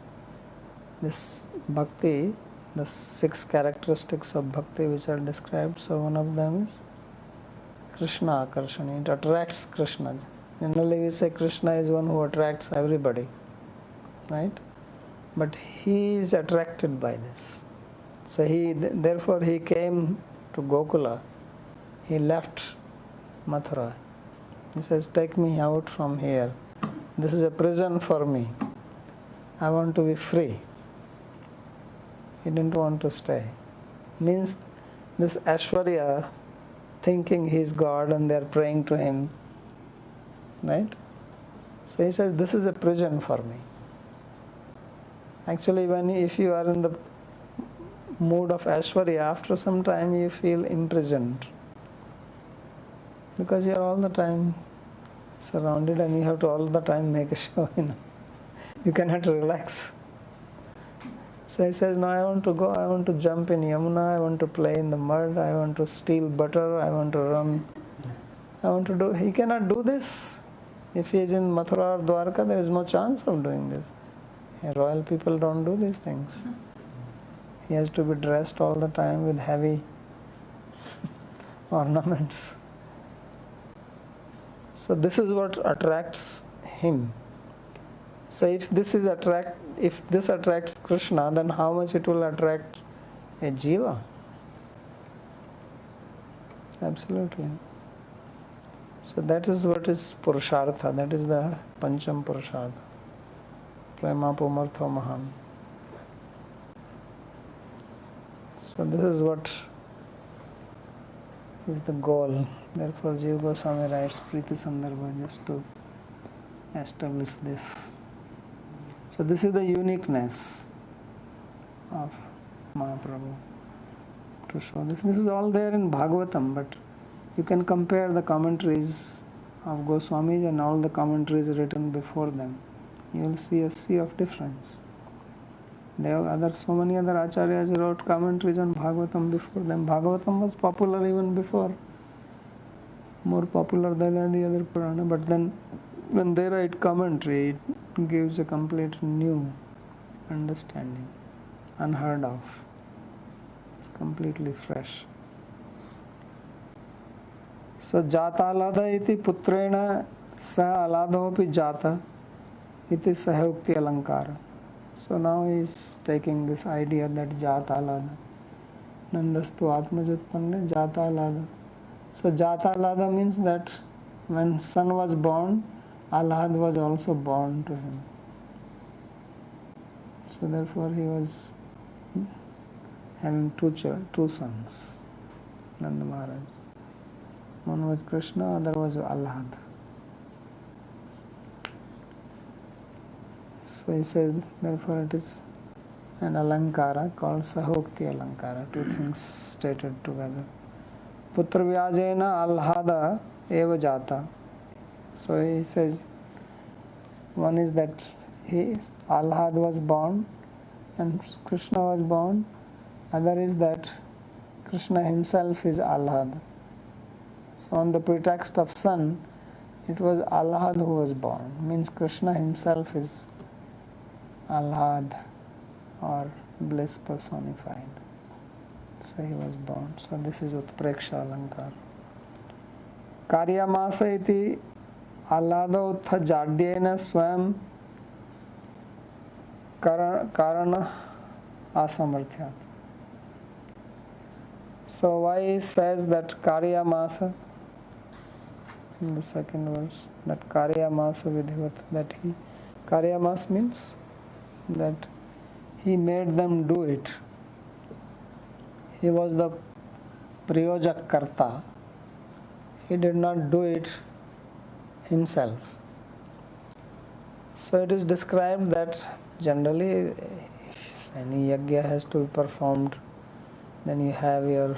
this bhakti, the 6 characteristics of bhakti which are described. So one of them is Krishna akarshani. It attracts Krishna. Generally we say Krishna is one who attracts everybody, right? But he is attracted by this. So therefore he came to Gokula. He left Mathura. He says, take me out from here. This is a prison for me. I want to be free. He didn't want to stay. Means this Aishwarya, thinking he is God and they are praying to him, right? So he says, this is a prison for me. Actually, if you are in the mood of Aishwarya, after some time you feel imprisoned, because you are all the time surrounded and you have to all the time make a show. You cannot relax. So he says, no, I want to go, I want to jump in Yamuna, I want to play in the mud, I want to steal butter, I want to run, I want to do. He cannot do this. If he is in Mathura or Dwarka, there is no chance of doing this. Royal people don't do these things. He has to be dressed all the time with heavy ornaments. So this is what attracts him. So if this attracts Krishna, then how much it will attract a Jiva? Absolutely. So that is what is Purushartha, that is the Pancham Purushartha. Prema Pumartho Maham. So this is what is the goal. Therefore Jiva Goswami writes Priti Sandarbha just to establish this. So this is the uniqueness of Mahaprabhu. To show this. This is all there in Bhagavatam, but you can compare the commentaries of Goswamis and all the commentaries written before them. You will see a sea of difference. There are so many other acharyas wrote commentaries on Bhagavatam before them. Bhagavatam was popular even before, more popular than the other Purana. But then when they write commentary, it gives a complete new understanding, unheard of. It's completely fresh. So jata alada iti putrena sa aladopi jata iti sahayukti alankara. So now he is taking this idea that jata alada. Nandastu atmajutpanne jata alada. So jata alada means that when son was born, Alahad was also born to him. So therefore he was having two sons, Nanda Maharaj. One was Krishna, other was Alahad. So he said, therefore it is an alankara called Sahokti alankara, two things stated together. Putra vyajena alhada eva jata. So he says, one is that Alhad was born and Krishna was born. Other is that Krishna himself is Alhad. So on the pretext of son, it was Alhad who was born. Means Krishna himself is Alhad or bliss personified. So he was born. So this is Utpreksha Alankar. Karya Masa iti Alado utha jadyena swam karana asamarthyat. So why he says that Karya Masa, in the second verse, that Karya Masa vidhivat, that he, Karya Masa means that he made them do it. He was the Priyojak Karta. He did not do it himself. So it is described that generally if any yajna has to be performed, then you have your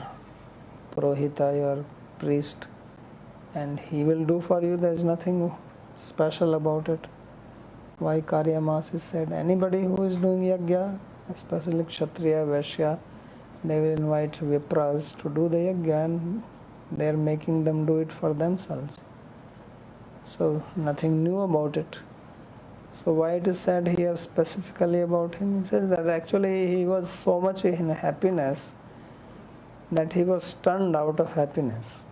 Purohita, your priest, and he will do for you. There is nothing special about it. Why Karya Masa is said? Anybody who is doing yajna, especially Kshatriya, Vaishya, they will invite Vipras to do the yajna and they are making them do it for themselves. So nothing new about it. So why it is said here specifically about him? He says that actually he was so much in happiness that he was stunned out of happiness.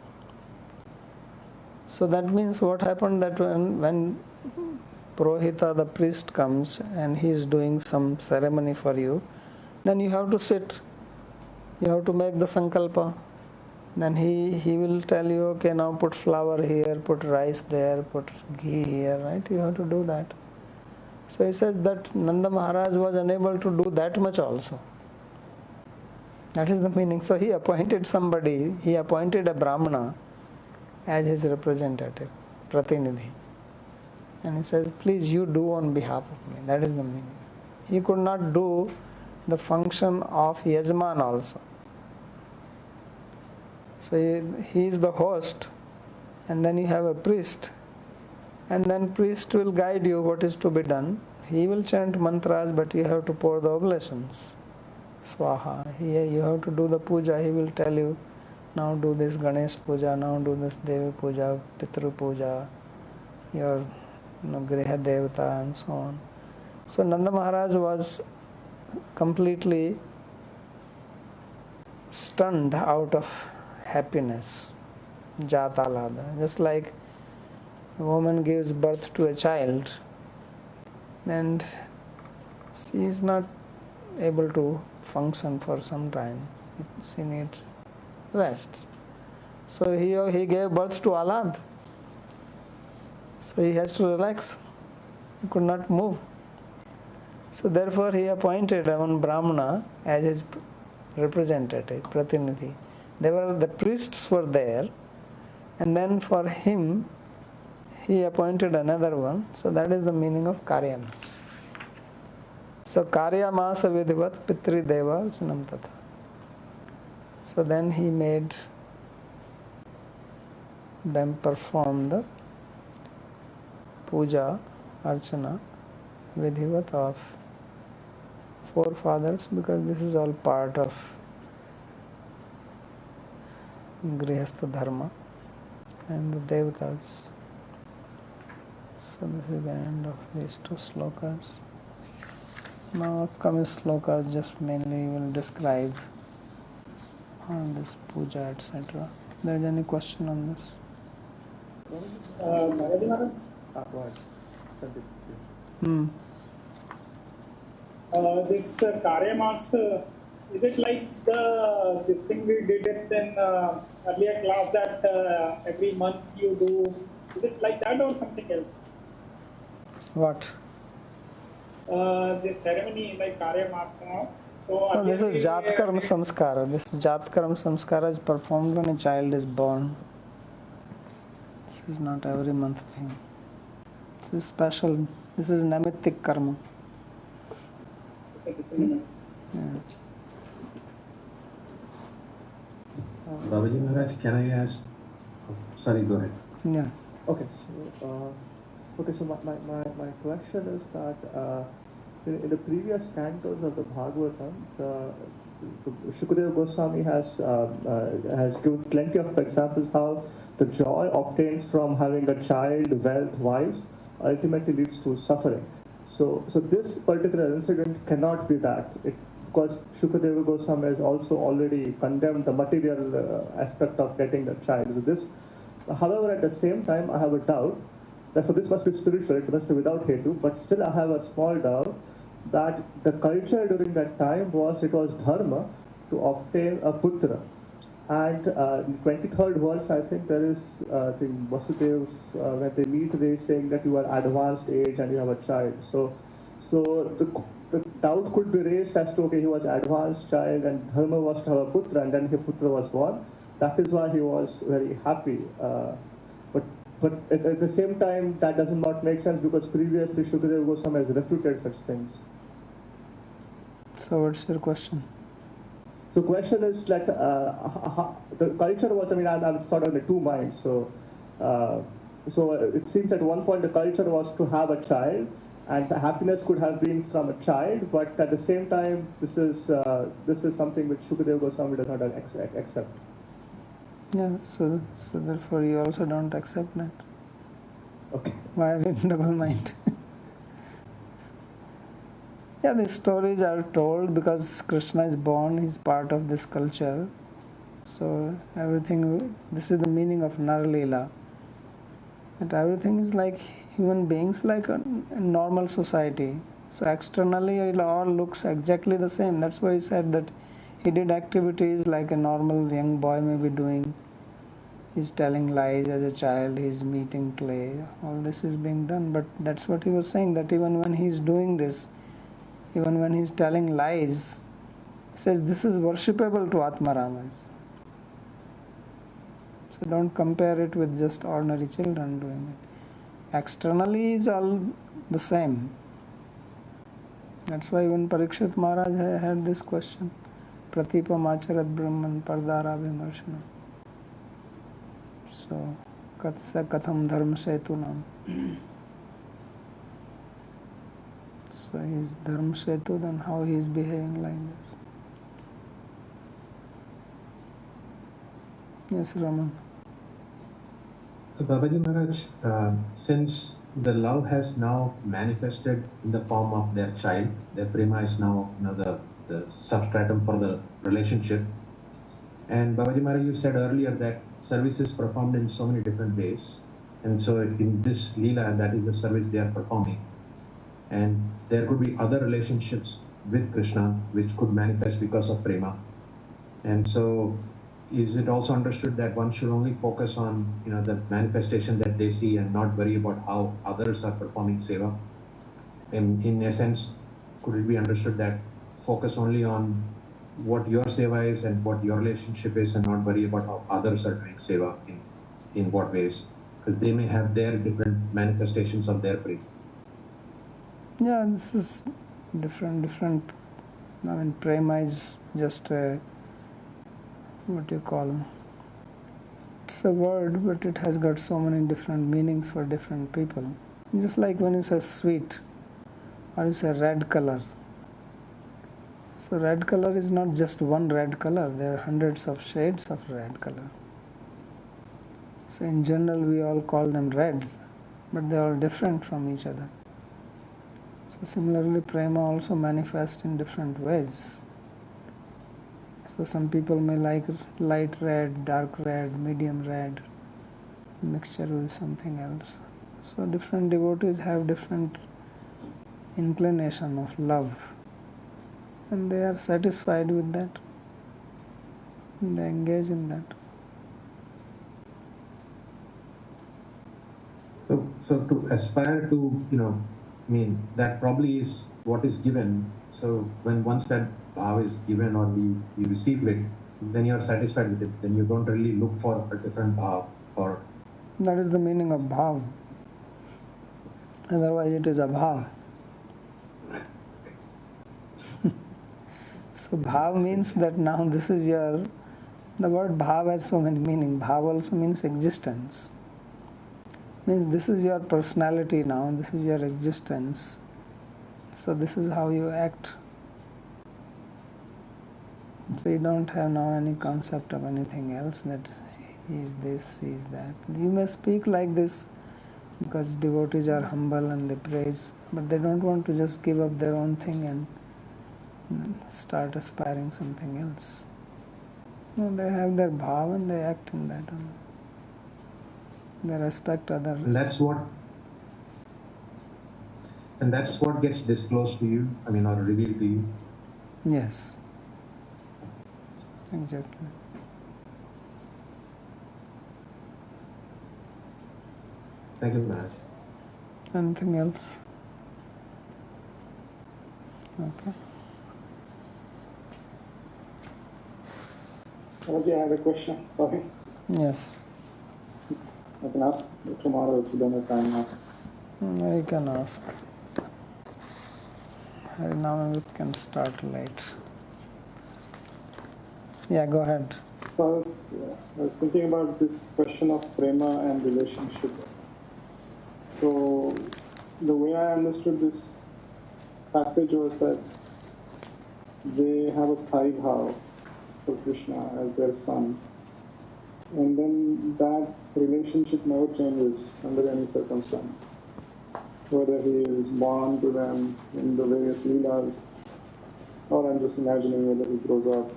So that means what happened, that when Purohita, the priest, comes and he is doing some ceremony for you, then you have to sit, you have to make the sankalpa. Then he will tell you, okay, now put flour here, put rice there, put ghee here, right? You have to do that. So he says that Nanda Maharaj was unable to do that much also. That is the meaning. So he appointed somebody, he appointed a Brahmana as his representative, Pratinidhi. And he says, please you do on behalf of me. That is the meaning. He could not do the function of Yajman also. So he is the host, and then you have a priest, and then priest will guide you what is to be done. he will chant mantras, but you have to pour the oblations. Swaha. Here you have to do the puja. He will tell you, now do this Ganesh puja, now do this Devi puja, Pitru puja, your Griha Devata, and so on. So Nanda Maharaj was completely stunned out of happiness. Jatalada. Just like a woman gives birth to a child and she is not able to function for some time. She needs rest. So he gave birth to Alad. So he has to relax. He could not move. So therefore he appointed one Brahmana as his representative, Pratinidhi. The priests were there, and then for him he appointed another one. So that is the meaning of Karya Masa. So Karya Masa Vidhivat Pitri Deva Archanam Tatha. So then he made them perform the puja, archana, vidhivat of forefathers, because this is all part of Grihastha Dharma and the Devatas. So this is the end of these two slokas. Now upcoming slokas just mainly will describe on this puja, etc. There is any question on this? This Karya Masa, is it like this thing we did it in earlier class that every month you do? Is it like that or something else? What? This ceremony like Karya Masa. So no, this is Jat Karma Samskara. This Jat Karma Samskara is performed when a child is born. This is not every month thing. This is special. This is Namittik Karma. Yeah. Babaji Maharaj, can I ask? Oh, sorry, go ahead. Yeah. Okay, so my question is that in the previous cantos of the Bhagavatam, the Shukadeva Goswami has given plenty of examples how the joy obtained from having a child, wealth, wives, ultimately leads to suffering. So this particular incident cannot be that, because Shukadeva Goswami has also already condemned the material aspect of getting a child. So this, however, at the same time, I have a doubt. Therefore, this must be spiritual, it must be without hetu, but still I have a small doubt that the culture during that time was dharma to obtain a putra. And in the 23rd verse, I think there is the Vasudev, when they meet, they saying that you are advanced age and you have a child. So the doubt could be raised as to, okay, he was advanced child and dharma was to have a putra, and then his putra was born. That is why he was very happy. But at the same time, that does not make sense, because previously Shukadeva Goswami has refuted such things. So what's your question? So question is like, the culture was, I'm sort of in two minds. So it seems at one point the culture was to have a child, and the happiness could have been from a child, but at the same time, this is something which Shukadeva Goswami does not accept. Yeah, so therefore you also don't accept that. Okay. Why are you in double mind? Yeah, these stories are told because Krishna is born, he's part of this culture. So everything, this is the meaning of Rāsa-līlā. That everything is like human beings, like a normal society. So externally it all looks exactly the same. That's why he said that he did activities like a normal young boy may be doing. He's telling lies as a child, he's meeting clay. All this is being done. But that's what he was saying, that even when he's doing this, even when he's telling lies, he says this is worshipable to Atmarama. So don't compare it with just ordinary children doing it. Externally is all the same. That's why even Parikshit Maharaj had this question. Pratipam acharat brahman pardara vimarshana. So, katham dharma setunam. So he is Dharma Setu, then how he is behaving like this? Yes, Raman. So Babaji Maharaj, since the love has now manifested in the form of their child, their prema is now the substratum for the relationship. And Babaji Maharaj, you said earlier that service is performed in so many different ways. And so in this Leela, that is the service they are performing. And there could be other relationships with Krishna which could manifest because of prema. And so is it also understood that one should only focus on the manifestation that they see and not worry about how others are performing seva? In a sense, could it be understood that focus only on what your seva is and what your relationship is and not worry about how others are doing seva in what ways? Because they may have their different manifestations of their prema. Yeah, this is different. I mean, prema is just a, what do you call, it's a word, but it has got so many different meanings for different people. Just like when you say sweet or you say red color. So red color is not just one red color, there are hundreds of shades of red color. So in general we all call them red, but they are all different from each other. So similarly prema also manifests in different ways. So some people may like light red, dark red, medium red, mixture with something else. So different devotees have different inclination of love, and they are satisfied with that. And they engage in that. So to aspire to, that probably is what is given. So when once that bhav is given or you receive it, then you are satisfied with it. Then you don't really look for a different bhav or. That is the meaning of bhav. Otherwise it is abhav. So bhav means that now this is your, the word bhav has so many meanings. Bhav also means existence. Means this is your personality now, this is your existence. So this is how you act. So you don't have now any concept of anything else, that he is this, he is that. You may speak like this because devotees are humble and they praise, but they don't want to just give up their own thing and start aspiring something else. No, they have their bhav and they act in that. They respect others. And that's what gets disclosed to you, or revealed to you. Yes. Exactly. Thank you, Maharaj. Anything else? Okay. Raji, I have a question. Sorry. Yes. I can ask tomorrow if you don't have time now. No, you can ask. Now we can start late. Yeah, go ahead. So I was thinking about this question of prema and relationship. So the way I understood this passage was that they have a sthai bhav for Krishna as their son. And then that relationship never changes under any circumstance. Whether he is born to them in the various Leelas, or I'm just imagining whether he grows up.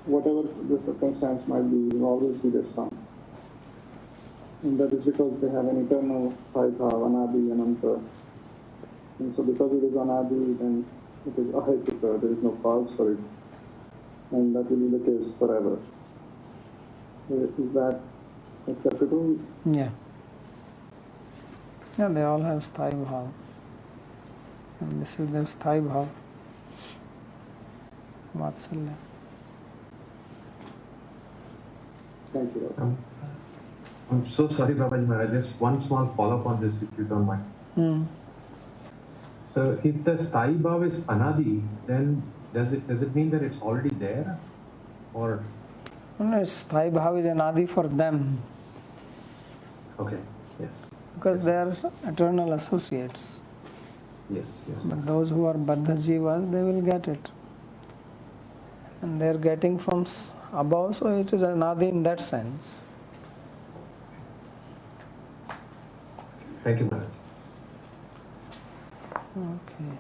Whatever the circumstance might be, he will always be their son. And that is because they have an eternal sthai bhav, anadi, ananta. And so because it is anadi, then it is ahetuka, there is no cause for it. And that will be the case forever. Is that acceptable? Yeah. Yeah, they all have sthai bhav. And this is their sthai bhav. Vatsalya. Thank you. I'm so sorry, Babaji Maharaj. Just one small follow-up on this, if you don't mind. So if the sthai bhav is anadi, then does it mean that it's already there? Or No, sthai bhav is anadi for them. okay, yes. Because they are eternal associates. Yes, yes. But those who are Baddha Jivas, they will get it. And they are getting from above, so it is anadi in that sense. Thank you, Maharaj. Okay.